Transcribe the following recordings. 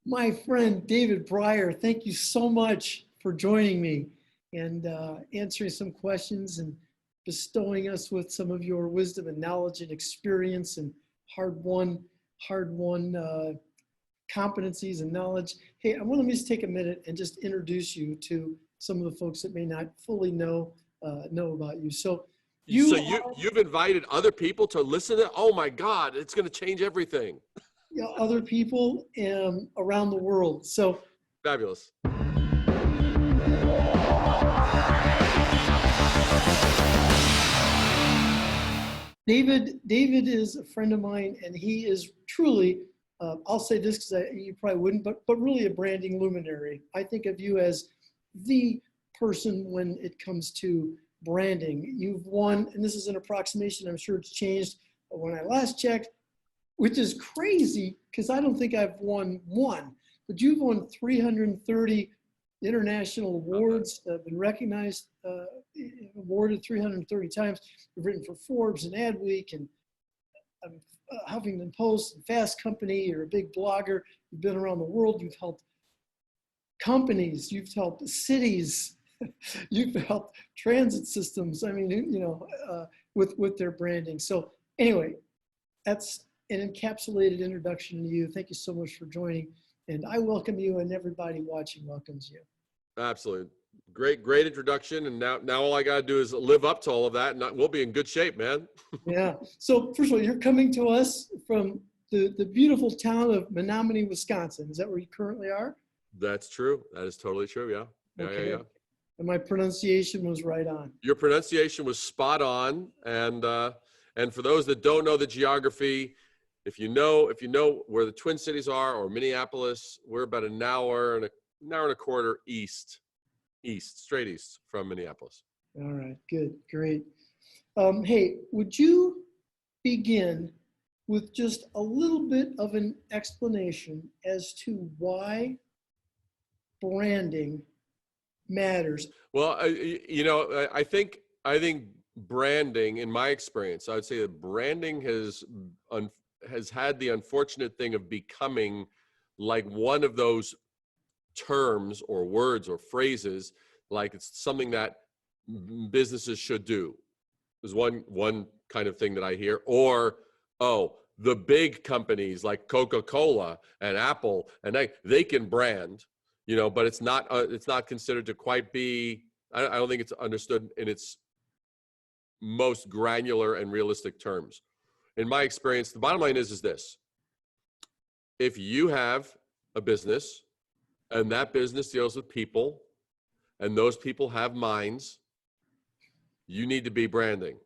My friend, David Brier, thank you so much for joining me and answering some questions and bestowing us with some of your wisdom and knowledge and experience and hard-won competencies and knowledge. Hey, I want to just take a minute and just introduce you to some of the folks that may not fully know about you. So you've invited other people to listen to, oh my God, it's going to change everything. Other people around the world. So fabulous. David is a friend of mine, and he is truly, I'll say this because you probably wouldn't, but really a branding luminary. I think of you as the person when it comes to branding. You've won, and this is an approximation, I'm sure it's changed when I last checked, which is crazy because I don't think I've won one, but you've won 330 international awards, been recognized, awarded 330 times. You've written for Forbes and ADWEEK and Huffing Post and Fast Company. You're a big blogger. You've been around the world. You've helped companies. You've helped cities. You've helped transit systems. I mean, with their branding. So anyway, that's an encapsulated introduction to you. Thank you so much for joining. And I welcome you, and everybody watching welcomes you. Absolutely. Great introduction. And now all I got to do is live up to all of that, and we'll be in good shape, man. Yeah. So first of all, you're coming to us from the beautiful town of Menominee, Wisconsin. Is that where you currently are? That's true. That is totally true. Yeah. Okay. Yeah. And my pronunciation was right on. Your pronunciation was spot on. And for those that don't know the geography, if you know where the Twin Cities are or Minneapolis, we're about an hour and a quarter straight east from Minneapolis. All right, good, great. Hey, would you begin with just a little bit of an explanation as to why branding matters? Well, I think branding, in my experience, I would say that branding has had the unfortunate thing of becoming like one of those terms or words or phrases, like it's something that businesses should do. There's one kind of thing that I hear, or, oh, the big companies like Coca-Cola and Apple, and they can brand, but it's not considered to quite be, I don't think it's understood in its most granular and realistic terms. In my experience, the bottom line is this: if you have a business and that business deals with people and those people have minds, you need to be branding.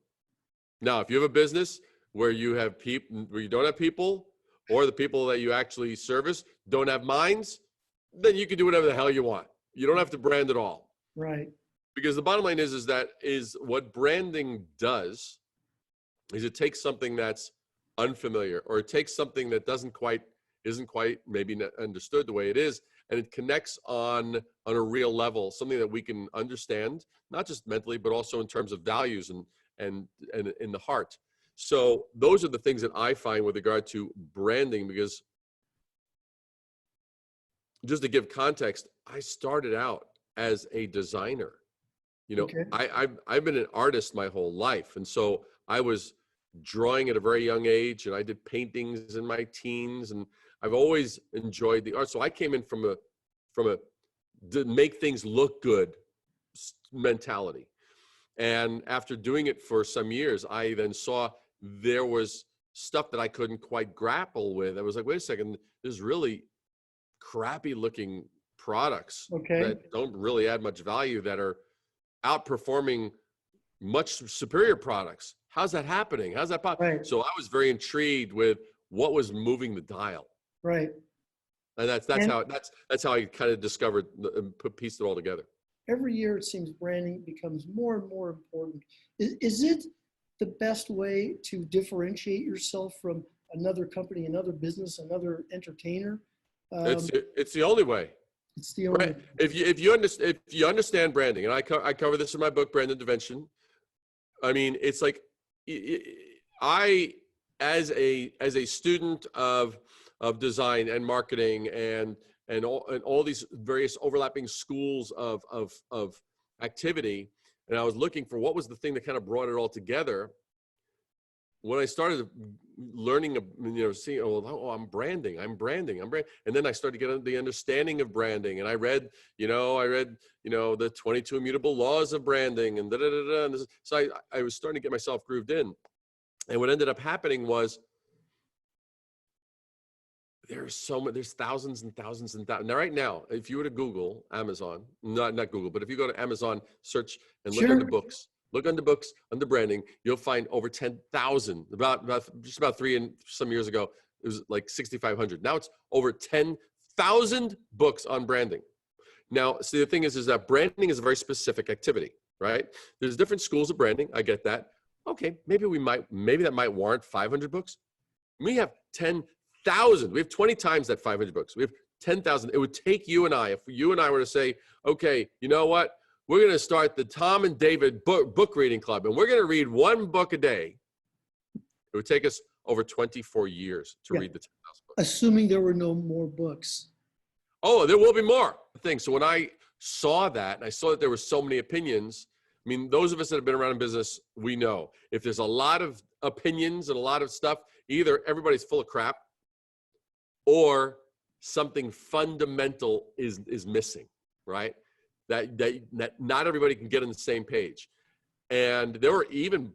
Now, if you have a business where you don't have people, or the people that you actually service don't have minds, then you can do whatever the hell you want. You don't have to brand at all. Right. Because the bottom line is what branding does is it takes something that's unfamiliar, or it takes something that isn't quite maybe understood the way it is, and it connects on a real level, something that we can understand, not just mentally, but also in terms of values and in the heart. So those are the things that I find with regard to branding, because just to give context, I started out as a designer. Okay. I've been an artist my whole life. And so I was drawing at a very young age, and I did paintings in my teens, and I've always enjoyed the art. So I came in from a to make things look good mentality. And after doing it for some years, I then saw there was stuff that I couldn't quite grapple with. I was like, wait a second, there's really crappy looking products that don't really add much value, that are outperforming much superior products. How's that happening? How's that possible? Right. So I was very intrigued with what was moving the dial. Right. And that's how I kind of discovered and pieced it all together. Every year it seems branding becomes more and more important. Is it the best way to differentiate yourself from another company, another business, another entertainer? It's the only way. It's the only. Right. If you understand branding, and I cover this in my book, Brand Intervention. I mean, it's like I as a student of of design and marketing and all these various overlapping schools of activity. And I was looking for what was the thing that kind of brought it all together. When I started learning, seeing, I'm branding. And then I started getting the understanding of branding. And I read, the 22 immutable laws of branding and da-da-da-da. And so I was starting to get myself grooved in. And what ended up happening was there's thousands and thousands and thousands. Now, right now, if you were to Google Amazon, not Google, but if you go to Amazon, search and look under books, under branding, you'll find over 10,000. Just about 3 and some years ago, it was like 6,500. Now it's over 10,000 books on branding. Now, see, the thing is that branding is a very specific activity, right? There's different schools of branding. I get that. Okay, maybe that might warrant 500 books. We have 10,000. We have 20 times that 500 books. We have 10,000. It would take you and I, if you and I were to say, okay, you know what? We're going to start the Tom and David book reading club, and we're going to read one book a day. It would take us over 24 years to read the 10,000 books. Assuming there were no more books. Oh, there will be more things. So when I saw that, and I saw that there were so many opinions, I mean, those of us that have been around in business, we know if there's a lot of opinions and a lot of stuff, either everybody's full of crap or something fundamental is missing, right? That not everybody can get on the same page. And there were even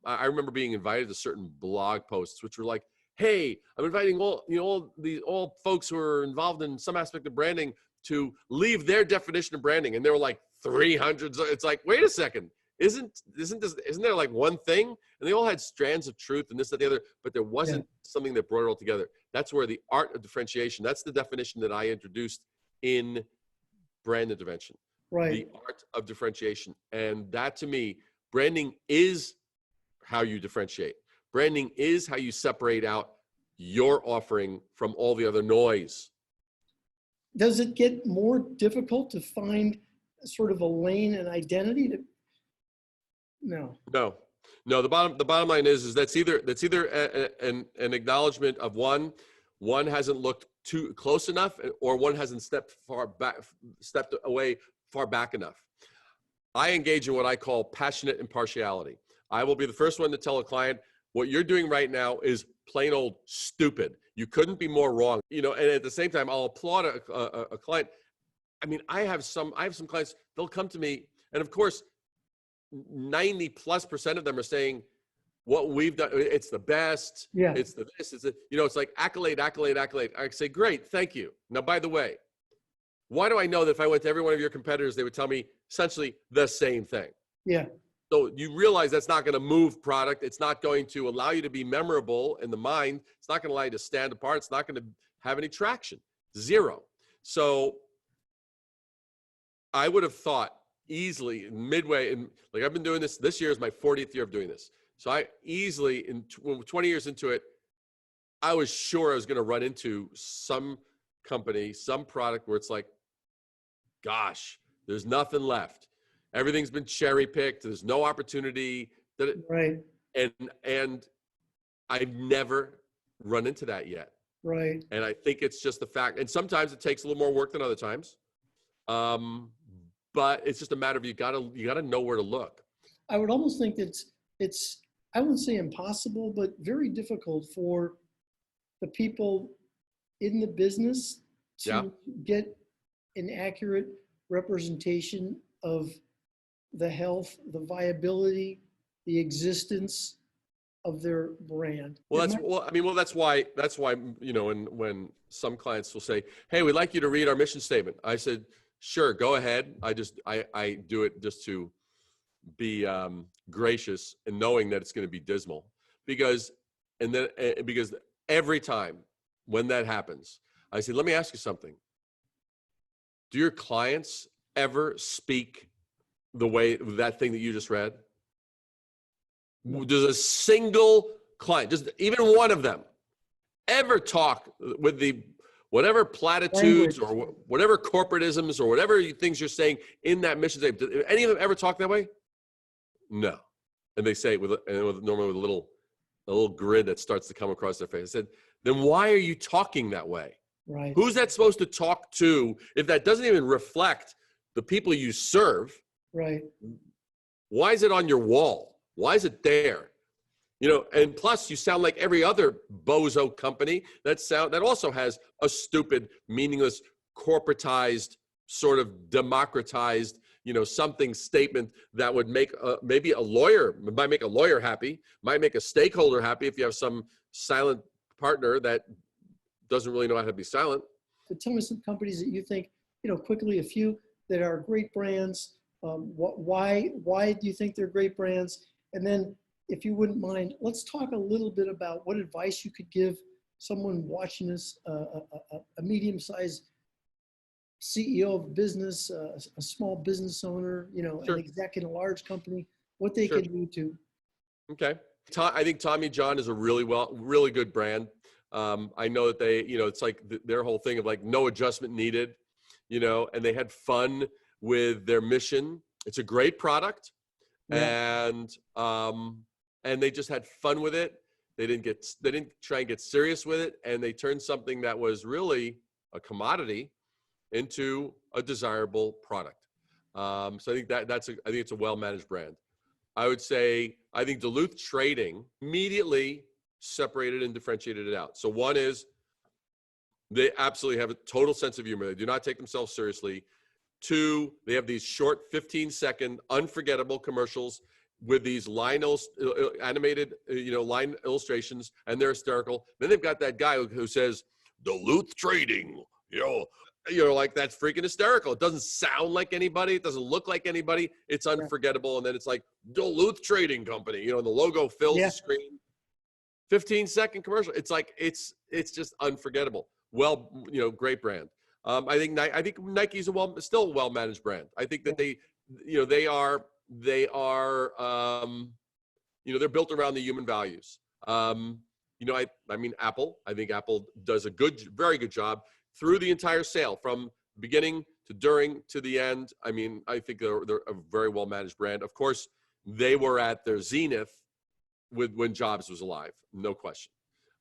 I remember being invited to certain blog posts, which were like, hey, I'm inviting all folks who are involved in some aspect of branding to leave their definition of branding. And there were like 300. It's like, wait a second, isn't there like one thing? And they all had strands of truth and this, that, the other, but there wasn't something that brought it all together. That's where the art of differentiation, that's the definition that I introduced in brand intervention. Right. The art of differentiation. And that, to me, branding is how you differentiate. Branding is how you separate out your offering from all the other noise. Does it get more difficult to find sort of a lane and identity? No. The bottom line is that's either an acknowledgement of one hasn't looked too close enough, or one hasn't stepped away far back enough. I engage in what I call passionate impartiality. I will be the first one to tell a client, what you're doing right now is plain old stupid. You couldn't be more wrong. And at the same time, I'll applaud a client. I mean, I have some clients, they'll come to me, and of course, 90+% of them are saying, what we've done, it's the best. Yeah. It's it's like accolade. I say, great, thank you. Now, by the way, why do I know that if I went to every one of your competitors, they would tell me essentially the same thing? Yeah. So you realize that's not going to move product. It's not going to allow you to be memorable in the mind. It's not going to allow you to stand apart. It's not going to have any traction. Zero. So I would have thought easily midway, like I've been doing this year is my 40th year of doing this. So I easily, in 20 years into it, I was sure I was going to run into some company, some product where it's like, gosh, there's nothing left. Everything's been cherry picked. There's no opportunity. Right. And I've never run into that yet. Right. And I think it's just the fact, and sometimes it takes a little more work than other times. But it's just a matter of you gotta know where to look. I would almost think that it's I wouldn't say impossible, but very difficult for the people in the business to get an accurate representation of the health, the viability, the existence of their brand. That's why, when some clients will say, hey, we'd like you to read our mission statement. I said, sure, go ahead. I do it just to be gracious and knowing that it's going to be dismal, because every time when that happens, I say, let me ask you something. Do your clients ever speak the way that thing that you just read? Does a single client, just even one of them, ever talk with the whatever platitudes or whatever corporatisms or whatever things you're saying in that mission statement? Do any of them ever talk that way? No. And they say it normally with a little grin that starts to come across their face. I said, then why are you talking that way? Right. Who's that supposed to talk to if that doesn't even reflect the people you serve? Right. Why is it on your wall? Why is it there? You know, and plus you sound like every other bozo company that also has a stupid, meaningless, corporatized, sort of democratized, you know, something statement that would make maybe a lawyer, might make a lawyer happy, might make a stakeholder happy if you have some silent partner that doesn't really know how to be silent. So tell me some companies that you think, you know, quickly, a few that are great brands. Why do you think they're great brands? And then, if you wouldn't mind, let's talk a little bit about what advice you could give someone watching this, a medium-sized CEO of a business, a small business owner, you know, Sure. an exec in a large company, what they Sure. can do to. Okay. I think Tommy John is a really good brand. I know that they, you know, it's like their whole thing of like no adjustment needed, you know, and they had fun with their mission. It's a great product. Yeah. And they just had fun with it. They didn't try and get serious with it. And they turned something that was really a commodity into a desirable product. So I think I think it's a well-managed brand. I would say, I think Duluth Trading immediately separated and differentiated it out. So one is they absolutely have a total sense of humor. They do not take themselves seriously. Two, they have these short 15-second unforgettable commercials with these animated, you know, line illustrations, and they're hysterical. Then they've got that guy who says, Duluth Trading, you know, like that's freaking hysterical. It doesn't sound like anybody. It doesn't look like anybody. It's unforgettable. And then it's like Duluth Trading Company, you know, and the logo fills the screen. 15-second commercial. It's like, it's just unforgettable. Well, you know, great brand. I think Nike's still a well-managed brand. I think that they, you know, they are, you know, they're built around the human values. You know, I mean, Apple, I think Apple does a very good job through the entire sale from beginning to during to the end. I mean, I think they're a very well-managed brand. Of course, they were at their zenith when Jobs was alive, no question.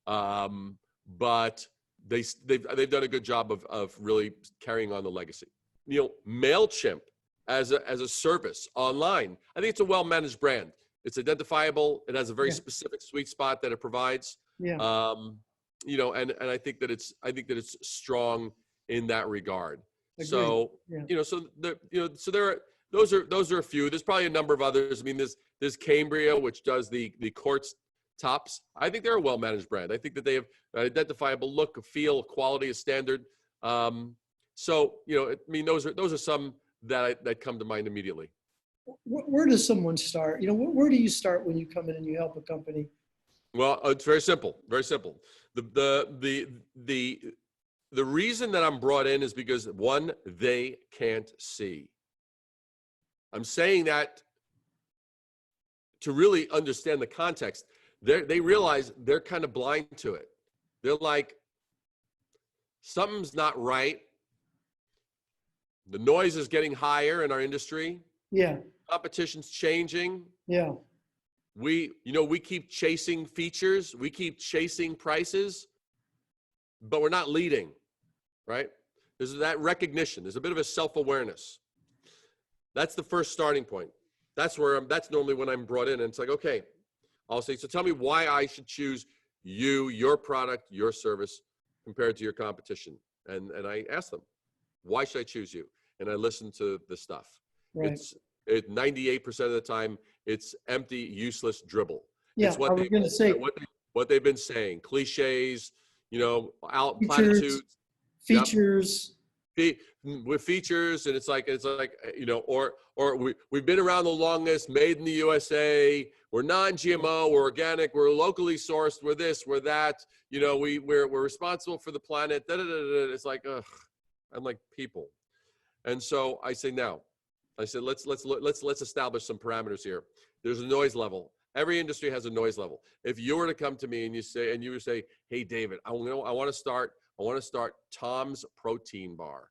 But they've done a good job of really carrying on the legacy. You know, MailChimp as a service online, I think it's a well-managed brand. It's identifiable. It has a very specific sweet spot that it provides. Yeah. You know, and I think that it's strong in that regard. Agreed. So you know, so those are a few. There's probably a number of others. I mean, there's Cambria, which does the quartz tops. I think they're a well-managed brand. I think that they have an identifiable look, a feel, quality, a standard. So you know, I mean, those are some that come to mind immediately. Where does someone start? You know, where do you start when you come in and you help a company? Well, it's very simple. Very simple. The reason that I'm brought in is because one, they can't see. I'm saying that to really understand the context. They realize they're kind of blind to it. They're like, something's not right. The noise is getting higher in our industry. Yeah. Competition's changing. Yeah. We keep chasing features. We keep chasing prices, but we're not leading, right? There's that recognition. There's a bit of a self-awareness. That's the first starting point. That's normally when I'm brought in, and it's like, okay, I'll say, so tell me why I should choose you, your product, your service compared to your competition. And I ask them, why should I choose you? And I listen to the stuff. Right. 98% of the time, it's empty, useless dribble. Yeah, it's what they've been saying, cliches, you know, platitudes, features. With features, and it's like you know, or we've been around the longest, made in the USA, we're non-GMO, we're organic, we're locally sourced, we're this, we're that, you know, we're responsible for the planet. It's like, ugh, I'm like, people. And so I say, now, I said, let's establish some parameters here. There's a noise level. Every industry has a noise level. If you were to come to me and you would say, hey, David, I want to start Tom's protein bar.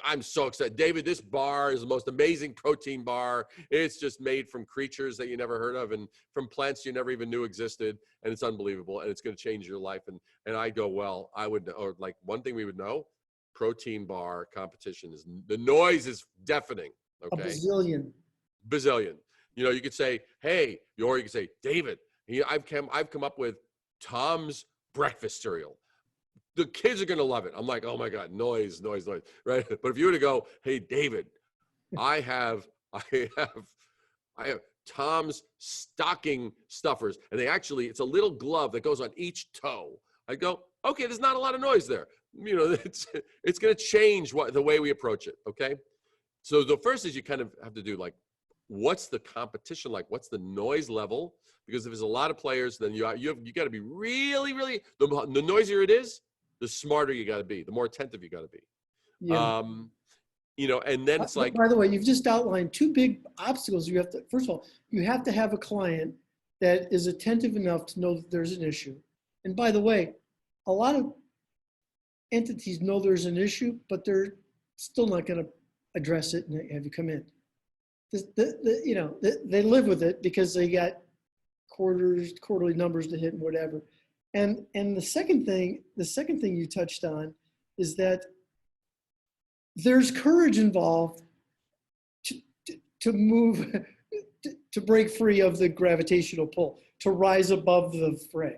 I'm so excited. David, this bar is the most amazing protein bar. It's just made from creatures that you never heard of and from plants you never even knew existed. And it's unbelievable. And it's going to change your life. And I go, well, I would, or like one thing we would know, protein bar competition is, the noise is deafening. Okay. A bazillion. Bazillion. You know, you could say, hey, or you could say, David, I've come up with Tom's breakfast cereal. The kids are going to love it. I'm like, oh my God, noise, right? But if you were to go, hey, David, I have Tom's stocking stuffers, and it's a little glove that goes on each toe. I go, okay, there's not a lot of noise there. You know, it's going to change the way we approach it. Okay. So the first is you kind of have to do like, what's the competition like? What's the noise level? Because if there's a lot of players, then you got to be really, really, the noisier it is, the smarter you got to be, the more attentive you got to be. Yeah. You know, and then it's like, by the way, you've just outlined two big obstacles. You have to, first of all, you have to have a client that is attentive enough to know that there's an issue. And by the way, a lot of entities know there's an issue, but they're still not going to address it and have you come in. You know, they live with it because they got quarterly numbers to hit and whatever. And the second thing you touched on is that there's courage involved to move, to break free of the gravitational pull, to rise above the fray.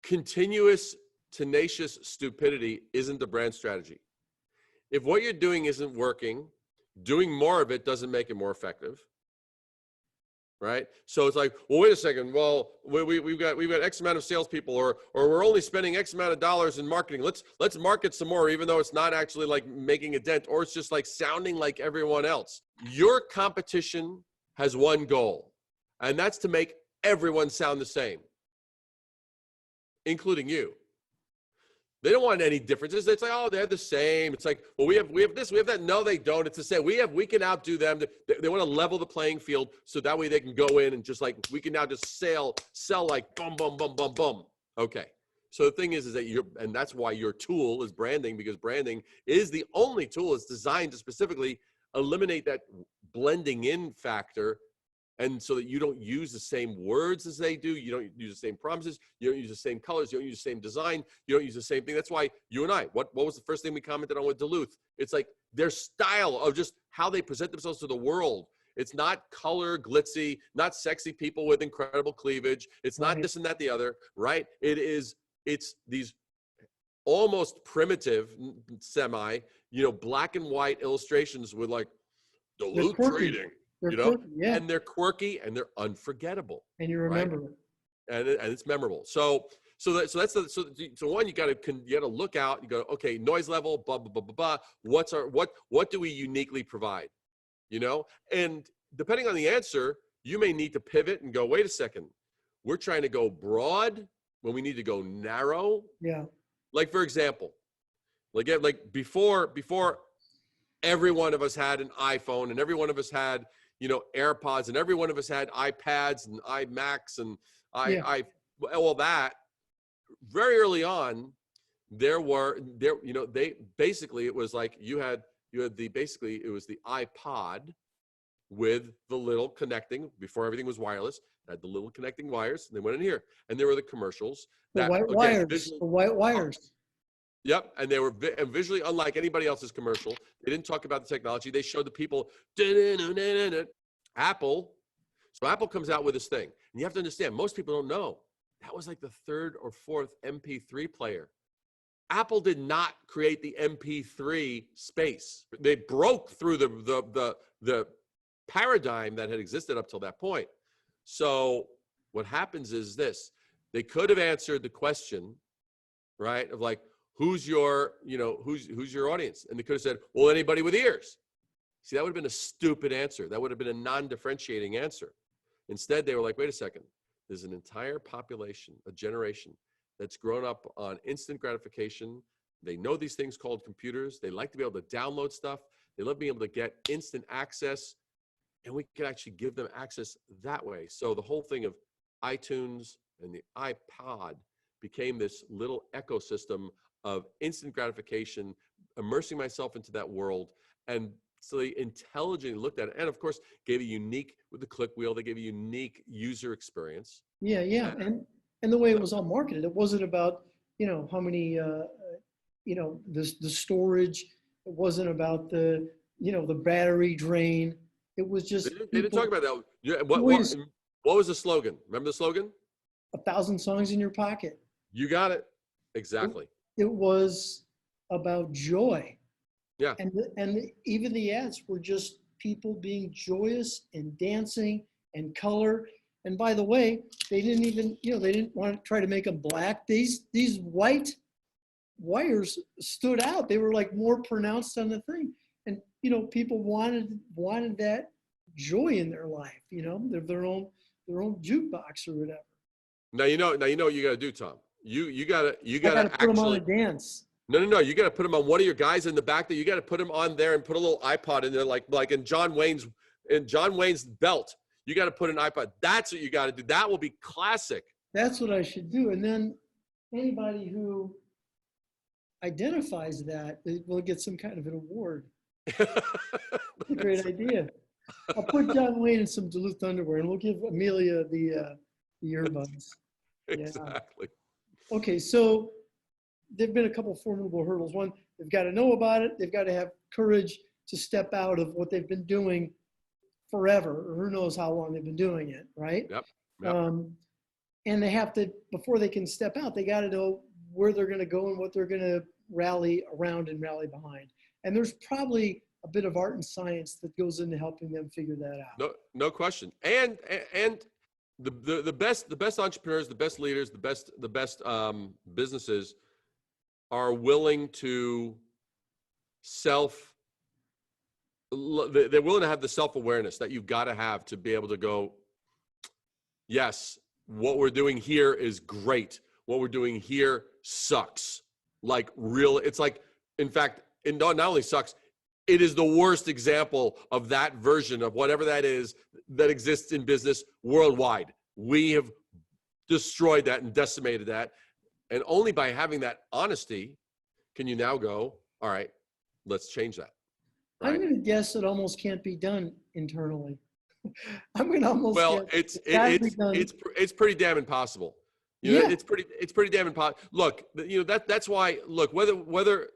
Continuous, tenacious stupidity isn't the brand strategy. If what you're doing isn't working, doing more of it doesn't make it more effective. Right? So it's like, well, wait a second. Well, we've got X amount of salespeople, or we're only spending X amount of dollars in marketing. Let's market some more, even though it's not actually like making a dent, or it's just like sounding like everyone else. Your competition has one goal, and that's to make everyone sound the same, including you. They don't want any differences. It's like, oh, they're the same. It's like, well, we have this, we have that. No, they don't. It's the same. We can outdo them. They want to level the playing field so that way they can go in and just like, we can now just sell like boom, boom, boom, boom, boom. Okay. So the thing is that and that's why your tool is branding, because branding is the only tool that's designed to specifically eliminate that blending in factor. And so that you don't use the same words as they do. You don't use the same promises. You don't use the same colors. You don't use the same design. You don't use the same thing. That's why you and I, what was the first thing we commented on with Duluth? It's like their style of just how they present themselves to the world. It's not color, glitzy, not sexy people with incredible cleavage. It's not this and that, the other, right? It's these almost primitive, semi, black and white illustrations with like Duluth trading. Yeah. And they're quirky and they're unforgettable. And you remember right? it. And it's memorable. So one, you got to look out. You go, okay, noise level, blah blah blah blah blah. What do we uniquely provide? And depending on the answer, you may need to pivot and go, wait a second, we're trying to go broad when we need to go narrow. Yeah. Like for example, like before every one of us had an iPhone and every one of us had AirPods, and every one of us had iPads and iMacs and all that. Very early on, it was like it was the iPod with the little connecting, before everything was wireless, had the little connecting wires, and they went in here, and there were the commercials. The white wires. Yep, and they were visually unlike anybody else's commercial. They didn't talk about the technology. They showed the people, Apple. So Apple comes out with this thing. And you have to understand, most people don't know. That was like the third or fourth MP3 player. Apple did not create the MP3 space. They broke through the paradigm that had existed up till that point. So what happens is this. They could have answered the question, right, of like, who's your audience? And they could have said, well, anybody with ears. See, that would have been a stupid answer. That would have been a non-differentiating answer. Instead, they were like, wait a second. There's an entire population, a generation that's grown up on instant gratification. They know these things called computers. They like to be able to download stuff. They love being able to get instant access. And we can actually give them access that way. So the whole thing of iTunes and the iPod became this little ecosystem of instant gratification, immersing myself into that world and so they intelligently looked at it. And of course, gave a unique, with the click wheel, they gave a unique user experience. Yeah, yeah. And the way it was all marketed, it wasn't about, how many, the storage. It wasn't about the battery drain. It was just They didn't talk about that. Yeah, what was the slogan? Remember the slogan? 1,000 songs in your pocket. You got it. Exactly. It was about joy. Yeah. And even the ads were just people being joyous and dancing and color. And by the way, they didn't even, they didn't want to try to make them black. These white wires stood out. They were like more pronounced on the thing. And, people wanted that joy in their life, their own jukebox or whatever. Now you know what you got to do, Tom. You gotta put them on a dance. No. You got to put them on one of your guys in the back. That you got to put them on there and put a little iPod in there, like in John Wayne's belt. You got to put an iPod. That's what you got to do. That will be classic. That's what I should do. And then anybody who identifies that will get some kind of an award. That's a great idea. I'll put John Wayne in some Duluth underwear, and we'll give Amelia the earbuds. Exactly. Yeah. Okay, so there've been a couple formidable hurdles. One, they've got to know about it. They've got to have courage to step out of what they've been doing forever, or who knows how long they've been doing it, right? Yep. And they have to, before they can step out, they got to know where they're going to go and what they're going to rally around and rally behind. And there's probably a bit of art and science that goes into helping them figure that out. No question. And the best entrepreneurs, the best leaders, the best businesses are willing to they're willing to have the self-awareness that you've got to have to be able to go, yes, what we're doing here is great. What we're doing here sucks. It's like, in fact, it not only sucks, it is the worst example of that version of whatever that is that exists in business worldwide. We have destroyed that and decimated that. And only by having that honesty can you now go, all right, let's change that. Right? I'm going to guess it almost can't be done internally. I'm going to almost guess it's pretty damn impossible. It's pretty damn impossible. Look, that's why. Look, whether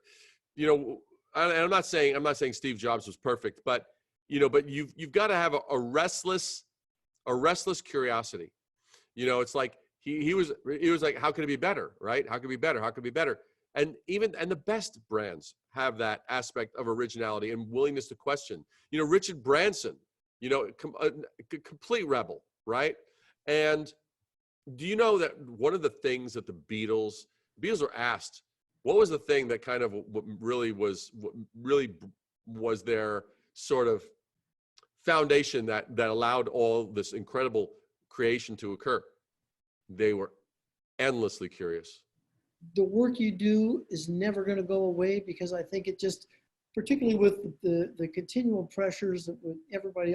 I'm not saying Steve Jobs was perfect, but you've got to have a restless curiosity. It's like he was like, how could it be better, right? How could it be better? How could it be better? And the best brands have that aspect of originality and willingness to question. Richard Branson, a complete rebel, right? And do you know that one of the things that the Beatles were asked, what was the thing that kind of really was their sort of foundation that allowed all this incredible creation to occur? They were endlessly curious. The work you do is never going to go away, because I think it just, particularly with the continual pressures that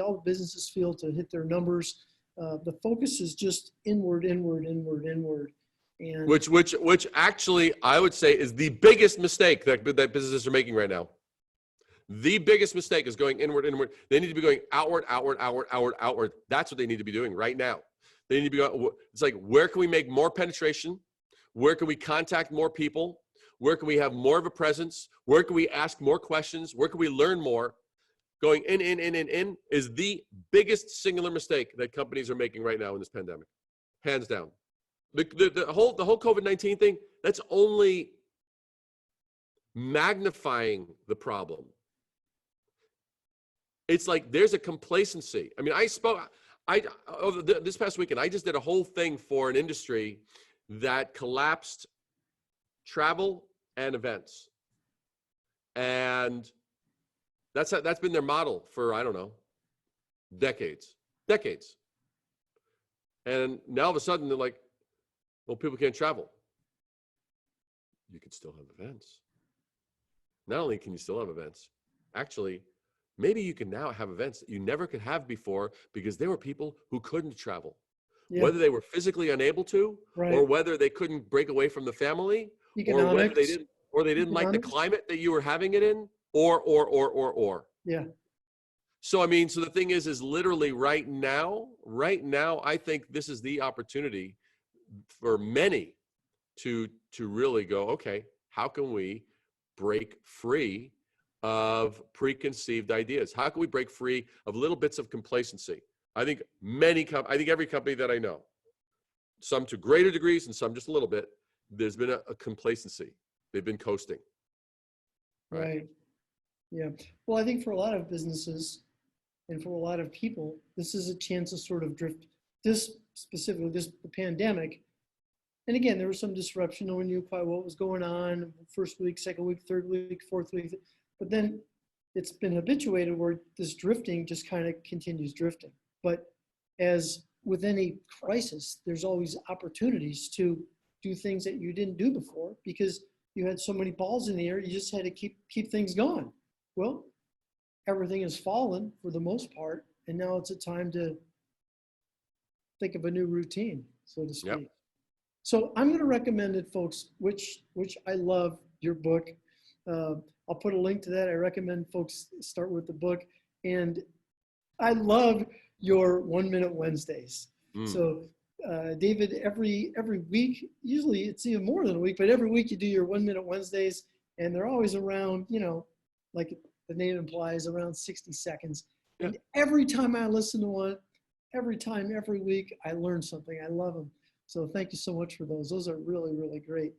all the businesses feel to hit their numbers, the focus is just inward. And which actually I would say is the biggest mistake that businesses are making right now. The biggest mistake is going inward. They need to be going outward. That's what they need to be doing right now. They need to be going, it's like, where can we make more penetration? Where can we contact more people? Where can we have more of a presence? Where can we ask more questions? Where can we learn more? Going in is the biggest singular mistake that companies are making right now in this pandemic, hands down. The whole COVID-19 thing, that's only magnifying the problem. It's like there's a complacency. I mean, this past weekend, I just did a whole thing for an industry that collapsed travel and events. And that's been their model for, I don't know, decades. And now all of a sudden they're like, well, people can't travel. You can still have events. Not only can you still have events, actually, maybe you can now have events that you never could have before because there were people who couldn't travel. Yeah. Whether they were physically unable to, right, or whether they couldn't break away from the family, economics, or whether they didn't. or they didn't like the climate that you were having it in, or. Yeah. So, I mean, so the thing is literally right now, I think this is the opportunity for many to really go, okay, how can we break free of preconceived ideas? How can we break free of little bits of complacency? I think every company that I know, some to greater degrees and some just a little bit, there's been a complacency. They've been coasting. Right. Yeah. Well, I think for a lot of businesses and for a lot of people, this is a chance to sort of drift. This specifically, the pandemic. And again, there was some disruption. No one knew quite what was going on. First week, second week, third week, fourth week. But then it's been habituated where this drifting just kind of continues drifting. But as with any crisis, there's always opportunities to do things that you didn't do before because you had so many balls in the air. You just had to keep things going. Well, everything has fallen for the most part, and now it's a time to think of a new routine, so to speak. Yep. So I'm going to recommend it, folks, which I love your book. I'll put a link to that. I recommend folks start with the book. And I love your 1 Minute Wednesdays. So David, every week, usually it's even more than a week, but every week you do your 1 Minute Wednesdays, and they're always around, like the name implies, around 60 seconds. Yeah. And every time I listen to one, every week, I learn something. I love them. So thank you so much for those. Those are really, really great.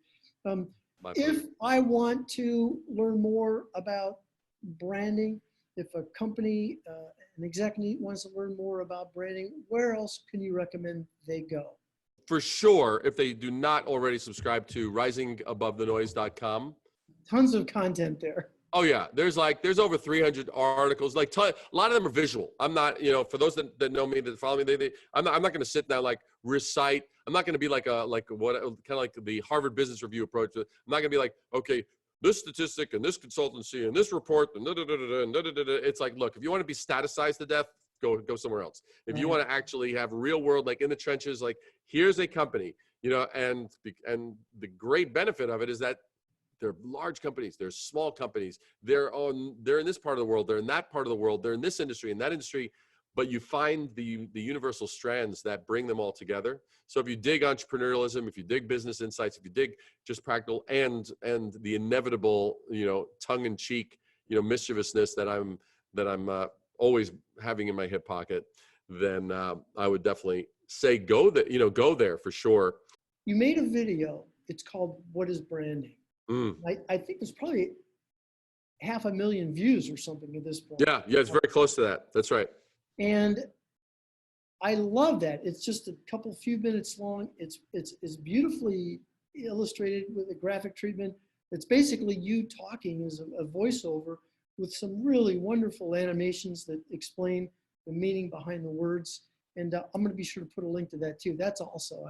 If I want to learn more about branding, if a company, an executive wants to learn more about branding, where else can you recommend they go? For sure, if they do not already subscribe to risingabovethenoise.com. Tons of content there. Oh yeah, there's over 300 articles. A lot of them are visual. I'm not, for those that know me, that follow me, I'm not going to sit down recite. I'm not going to be like the Harvard Business Review approach. I'm not going to be like, okay, this statistic and this consultancy and this report and It's like, look, if you want to be staticized to death, go somewhere else. If you want to actually have real world, like in the trenches, like here's a company, and the great benefit of it is that they're large companies, they're small companies, they're in this part of the world, they're in that part of the world, they're in this industry, in that industry, but you find the universal strands that bring them all together. So if you dig entrepreneurialism, if you dig business insights, if you dig just practical and the inevitable, tongue-in-cheek, mischievousness that I'm always having in my hip pocket, then I would definitely say go there for sure. You made a video. It's called "What is Branding?" I think there's probably 500,000 views or something at this point. Yeah, it's very close to that. That's right. And I love that. It's just a few minutes long. It's beautifully illustrated with a graphic treatment. It's basically you talking as a voiceover with some really wonderful animations that explain the meaning behind the words. And I'm going to be sure to put a link to that too. That's also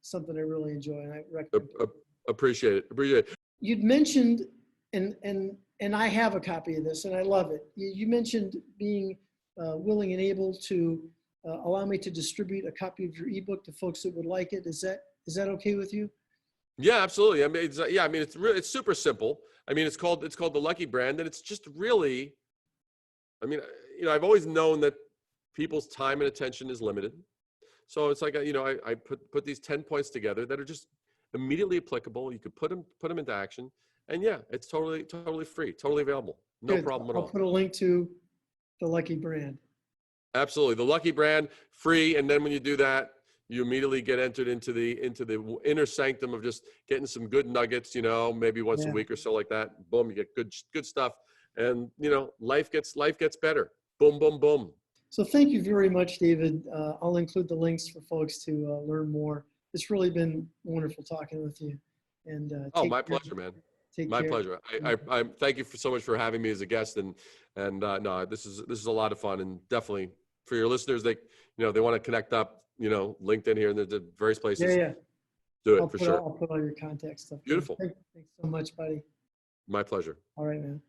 something I really enjoy, and I recommend. Appreciate it. You'd mentioned, and I have a copy of this, and I love it. You mentioned being willing and able to allow me to distribute a copy of your ebook to folks that would like it. Is that okay with you? Yeah, absolutely. I mean, it's super simple. I mean, it's called the Lucky Brand, and it's just really, I mean, I've always known that people's time and attention is limited. So it's like, I put these 10 points together that are just immediately applicable. You could put them into action, and yeah, it's totally free, totally available. No Good. problem at all. I'll put a link to the Lucky Brand. Absolutely. The Lucky Brand, free. And then when you do that, you immediately get entered into the inner sanctum of just getting some good nuggets, maybe once a week or so like that. Boom, you get good stuff. And, life gets better. Boom, boom, boom. So thank you very much, David. I'll include the links for folks to learn more. It's really been wonderful talking with you. And my pleasure, man. My pleasure. I thank you so much for having me as a guest. And no, this is a lot of fun, and definitely for your listeners, they want to connect up, LinkedIn here, and there's various places. Yeah. Do it for sure. I'll put all your contact stuff. Beautiful. Thanks so much, buddy. My pleasure. All right, man.